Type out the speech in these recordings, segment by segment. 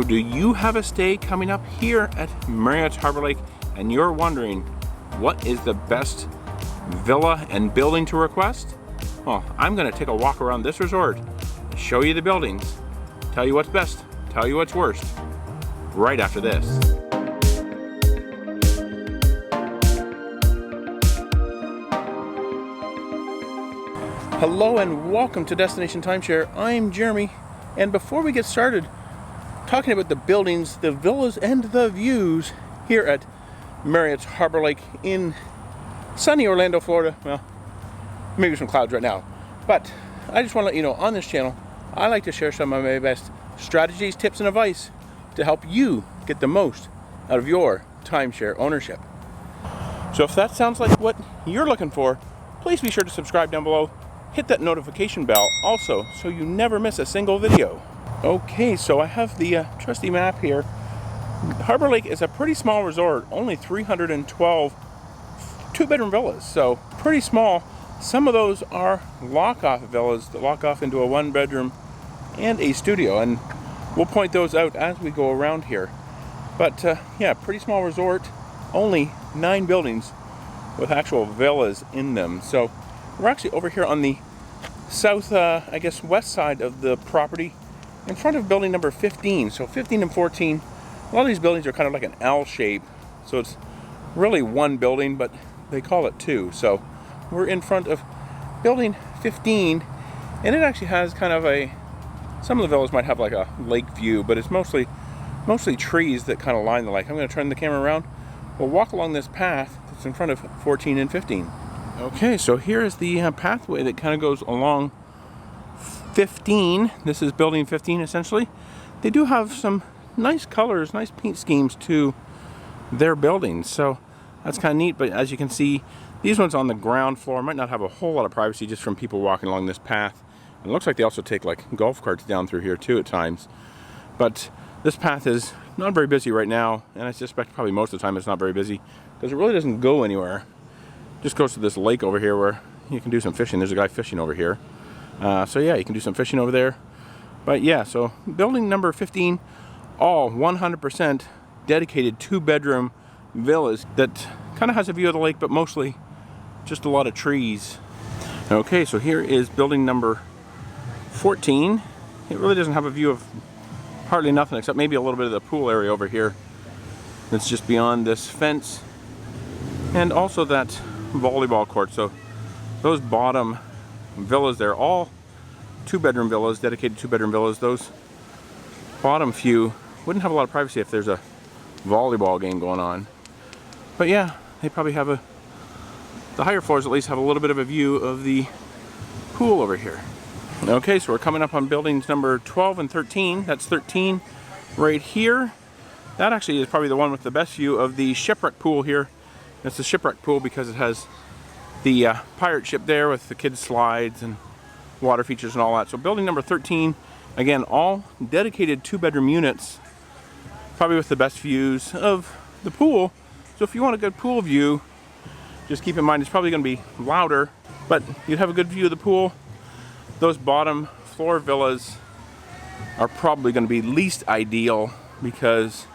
Do you have a stay coming up here at Marriott Harbour Lake and you're wondering what is the best villa and building to request? Well, I'm going to take a walk around this resort, show you the buildings, tell you what's best, tell you what's worst, right after this. Hello and welcome to Destination Timeshare. I'm Jeremy, and before we get started talking about the buildings, the villas, and the views here at Marriott Harbour Lake in sunny Orlando, Florida. Well, maybe some clouds right now, but I just want to let you know on this channel I like to share some of my best strategies, tips, and advice to help you get the most out of your timeshare ownership. So if that sounds like what you're looking for, please be sure to subscribe down below. Hit that notification bell also so you never miss a single video. Okay, so I have the trusty map here. Harbour Lake is a pretty small resort, only 312 two-bedroom villas, so pretty small. Some of those are lock-off villas that lock off into a one-bedroom and a studio, and we'll point those out as we go around here. But yeah, pretty small resort, only 9 buildings with actual villas in them. So we're actually over here on the south, I guess, west side of the property, in front of building number 15. So 15 and 14, a lot of these buildings are kind of like an L shape. So it's really one building, but they call it two. So we're in front of building 15, and it actually has kind of a, some of the villas might have like a lake view, but it's mostly trees that kind of line the lake. I'm going to turn the camera around. We'll walk along this path that's in front of 14 and 15. Okay, so here is the pathway that kind of goes along 15. This is building 15 essentially. They do have some nice colors, nice paint schemes to their buildings, so that's kind of neat. But as you can see, these ones on the ground floor might not have a whole lot of privacy just from people walking along this path. And it looks like they also take like golf carts down through here too at times. But this path is not very busy right now, and I suspect probably most of the time it's not very busy because it really doesn't go anywhere. Just goes to this lake over here where you can do some fishing. There's a guy fishing over here. So yeah, you can do some fishing over there. But yeah, so building number 15, all 100% dedicated two-bedroom villas that kind of has a view of the lake, but mostly just a lot of trees. Okay, so here is building number 14. It really doesn't have a view of hardly nothing except maybe a little bit of the pool area over here that's just beyond this fence, and also that volleyball court. So those bottom villas there, all two-bedroom villas, dedicated two-bedroom villas. Those bottom few wouldn't have a lot of privacy if there's a volleyball game going on. But yeah, they probably have a, the higher floors at least have a little bit of a view of the pool over here. Okay, so we're coming up on buildings number 12 and 13. That's 13 right here. That actually is probably the one with the best view of the shipwreck pool here. It's the shipwreck pool because it has the pirate ship there with the kids slides and water features and all that. So building number 13, again, all dedicated two-bedroom units, probably with the best views of the pool. So if you want a good pool view, just keep in mind it's probably going to be louder, but you'd have a good view of the pool. Those bottom floor villas are probably going to be least ideal because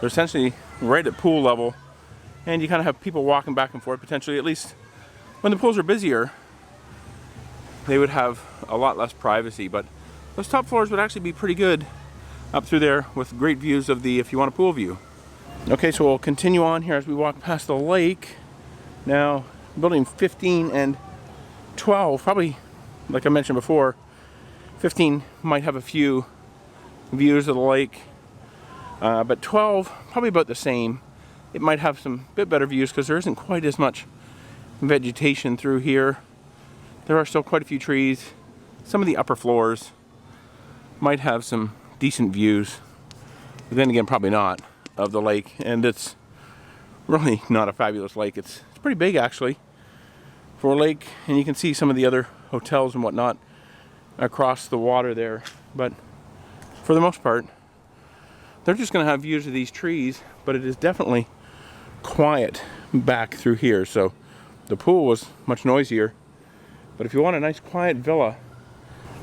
they're essentially right at pool level, and you kind of have people walking back and forth potentially. At least when the pools are busier, they would have a lot less privacy, but those top floors would actually be pretty good up through there with great views of the, if you want a pool view. Okay, so we'll continue on here as we walk past the lake. Now, building 15 and 12, probably, like I mentioned before, 15 might have a few views of the lake, but 12, probably about the same. It might have some bit better views because there isn't quite as much vegetation through here. There are still quite a few trees. Some of the upper floors might have some decent views, but then again, probably not, of the lake. And it's really not a fabulous lake. It's pretty big actually for a lake, and you can see some of the other hotels and whatnot across the water there. But for the most part, they're just going to have views of these trees, but it is definitely quiet back through here. So the pool was much noisier, but if you want a nice quiet villa,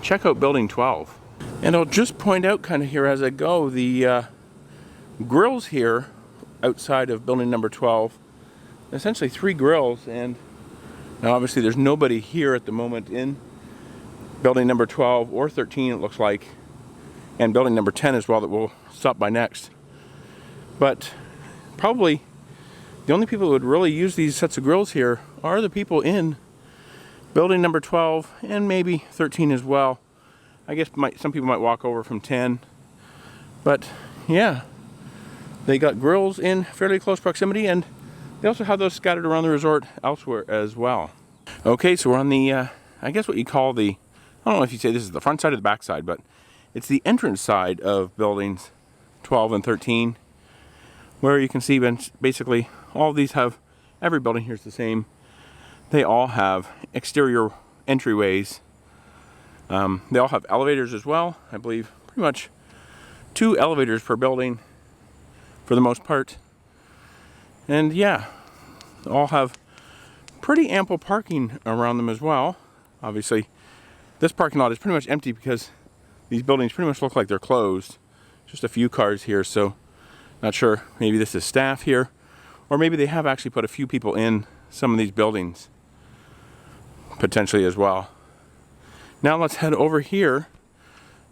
check out building 12. And I'll just point out kind of here as I go, the grills here outside of building number 12, essentially 3 grills, and now obviously there's nobody here at the moment in building number 12 or 13 it looks like, and building number 10 as well that we'll stop by next. But probably the only people who would really use these sets of grills here are the people in building number 12 and maybe 13 as well. I guess some people might walk over from 10, but yeah, they got grills in fairly close proximity, and they also have those scattered around the resort elsewhere as well. Okay, so we're on the, I guess what you call the, I don't know if you say this is the front side or the back side, but it's the entrance side of buildings 12 and 13, where you can see basically all of these have, every building here is the same. They all have exterior entryways. They all have elevators as well. I believe pretty much 2 elevators per building for the most part. And yeah, all have pretty ample parking around them as well. Obviously, this parking lot is pretty much empty because these buildings pretty much look like they're closed. Just a few cars here, so not sure. Maybe this is staff here, or maybe they have actually put a few people in some of these buildings, potentially as well. Now let's head over here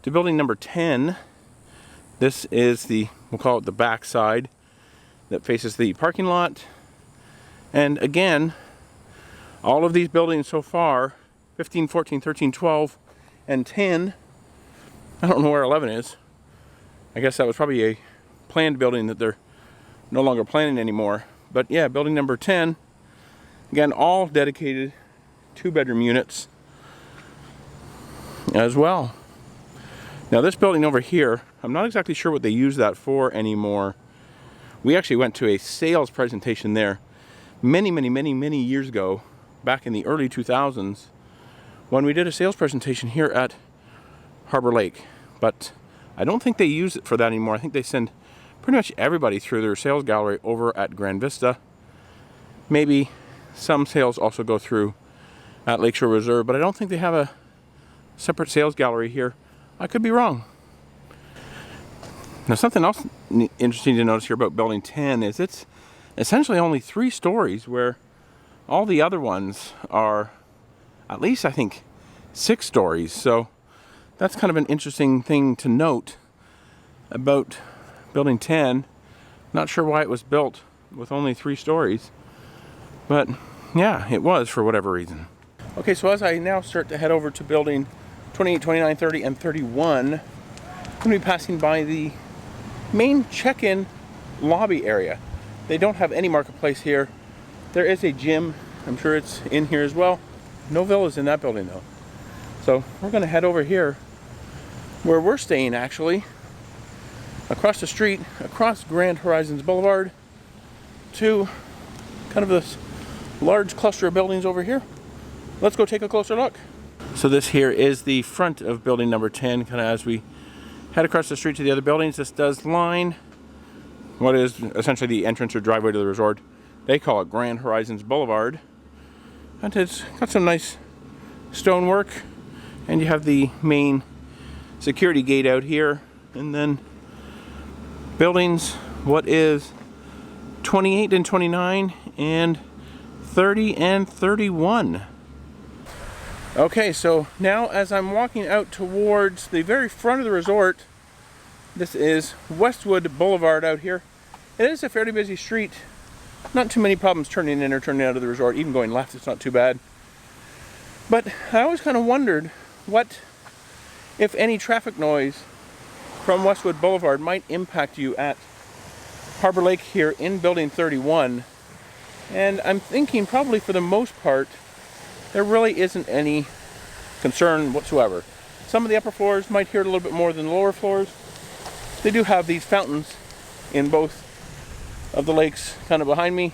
to building number 10. This is the, we'll call it the back side that faces the parking lot. And again, all of these buildings so far, 15, 14, 13, 12, and 10, I don't know where 11 is. I guess that was probably a planned building that they're no longer planning anymore. But yeah, building number 10, again, all dedicated 2-bedroom units as well. Now this building over here, I'm not exactly sure what they use that for anymore. We actually went to a sales presentation there many years ago, back in the early 2000s, when we did a sales presentation here at Harbour Lake. But I don't think they use it for that anymore. I think they send pretty much everybody through their sales gallery over at Grand Vista. Maybe some sales also go through at Lakeshore Reserve, but I don't think they have a separate sales gallery here. I could be wrong. Now something else interesting to notice here about building 10 is it's essentially only 3 stories, where all the other ones are at least, I think, 6 stories. So that's kind of an interesting thing to note about building 10. Not sure why it was built with only 3 stories, but yeah, it was for whatever reason. Okay, so as I now start to head over to building 28, 29, 30, and 31, I'm going to be passing by the main check-in lobby area. They don't have any marketplace here. There is a gym. I'm sure it's in here as well. No villas in that building though. So we're going to head over here where we're staying, actually, across the street, across Grand Horizons Boulevard, to kind of this large cluster of buildings over here. Let's go take a closer look. So this here is the front of building number 10, kind of as we head across the street to the other buildings. This does line what is essentially the entrance or driveway to the resort. They call it Grand Horizons Boulevard. And it's got some nice stonework, and you have the main security gate out here, and then buildings, what is 28 and 29 and 30 and 31. Okay, so now as I'm walking out towards the very front of the resort, this is Westwood Boulevard out here. It is a fairly busy street. Not too many problems turning in or turning out of the resort. Even going left, it's not too bad. But I always kind of wondered what, if any, traffic noise from Westwood Boulevard might impact you at Harbour Lake here in Building 31. And I'm thinking probably for the most part, there really isn't any concern whatsoever. Some of the upper floors might hear it a little bit more than the lower floors. They do have these fountains in both of the lakes kind of behind me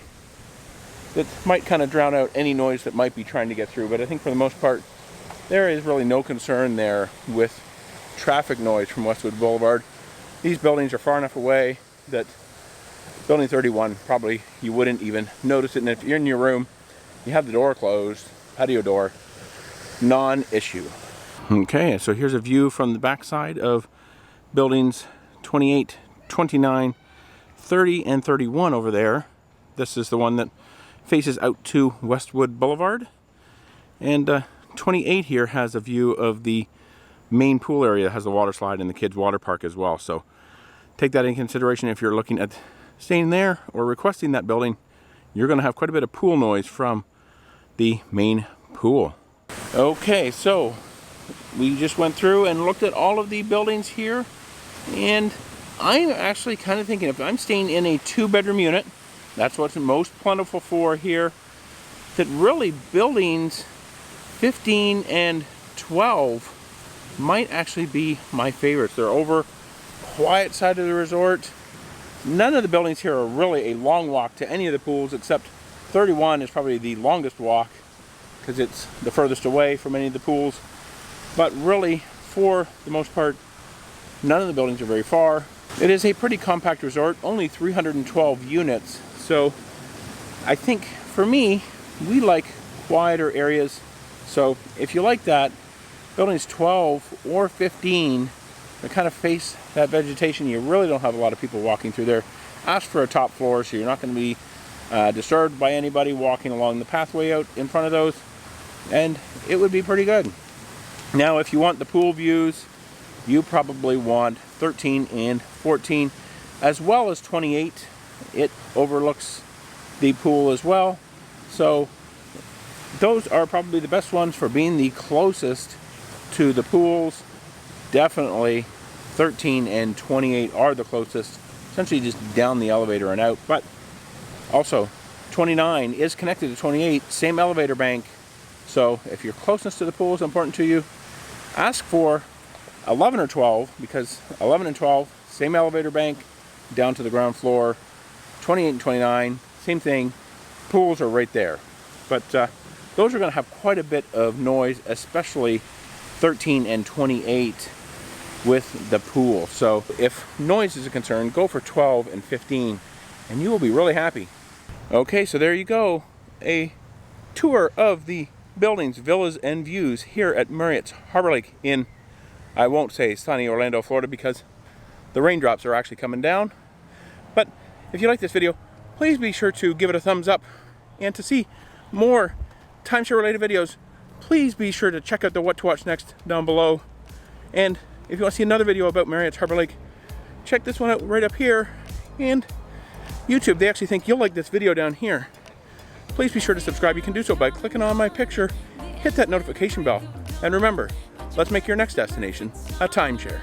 that might kind of drown out any noise that might be trying to get through. But I think for the most part, there is really no concern there with traffic noise from Westwood Boulevard. These buildings are far enough away that Building 31, probably you wouldn't even notice it. And if you're in your room, you have the door closed, patio door, non-issue. Okay, so here's a view from the backside of buildings 28, 29, 30, and 31 over there. This is the one that faces out to Westwood Boulevard. And 28 here has a view of the main pool area that has the water slide and the kids' water park as well. So take that in consideration if you're looking at staying there or requesting that building. You're going to have quite a bit of pool noise from the main pool. Okay, so we just went through and looked at all of the buildings here, and I'm actually kind of thinking if I'm staying in a 2-bedroom unit, that's what's most plentiful for here, that really buildings 15 and 12 might actually be my favorites. They're over quiet side of the resort. None of the buildings here are really a long walk to any of the pools, except 31 is probably the longest walk because it's the furthest away from any of the pools. But really, for the most part, none of the buildings are very far. It is a pretty compact resort, only 312 units. So I think for me, we like quieter areas. So if you like that, buildings 12 or 15 that kind of face that vegetation, you really don't have a lot of people walking through there. Ask for a top floor so you're not going to be disturbed by anybody walking along the pathway out in front of those, and it would be pretty good. Now if you want the pool views, you probably want 13 and 14 as well as 28. It overlooks the pool as well, so those are probably the best ones for being the closest to the pools. Definitely 13 and 28 are the closest, essentially just down the elevator and out. But also 29 is connected to 28, same elevator bank. So if your closeness to the pool is important to you, ask for 11 or 12, because 11 and 12, same elevator bank down to the ground floor. 28 and 29, same thing, pools are right there. But those are going to have quite a bit of noise, especially 13 and 28 with the pool. So if noise is a concern, go for 12 and 15 and you will be really happy. Okay, so there you go, a tour of the buildings, villas, and views here at Marriott's Harbour Lake in, I won't say sunny Orlando, Florida, because the raindrops are actually coming down. But if you like this video, please be sure to give it a thumbs up, and to see more timeshare related videos, please be sure to check out the What to Watch Next down below. And if you want to see another video about Marriott's Harbour Lake, check this one out right up here. And YouTube, they actually think you'll like this video down here. Please be sure to subscribe. You can do so by clicking on my picture, hit that notification bell, and remember, let's make your next destination a timeshare.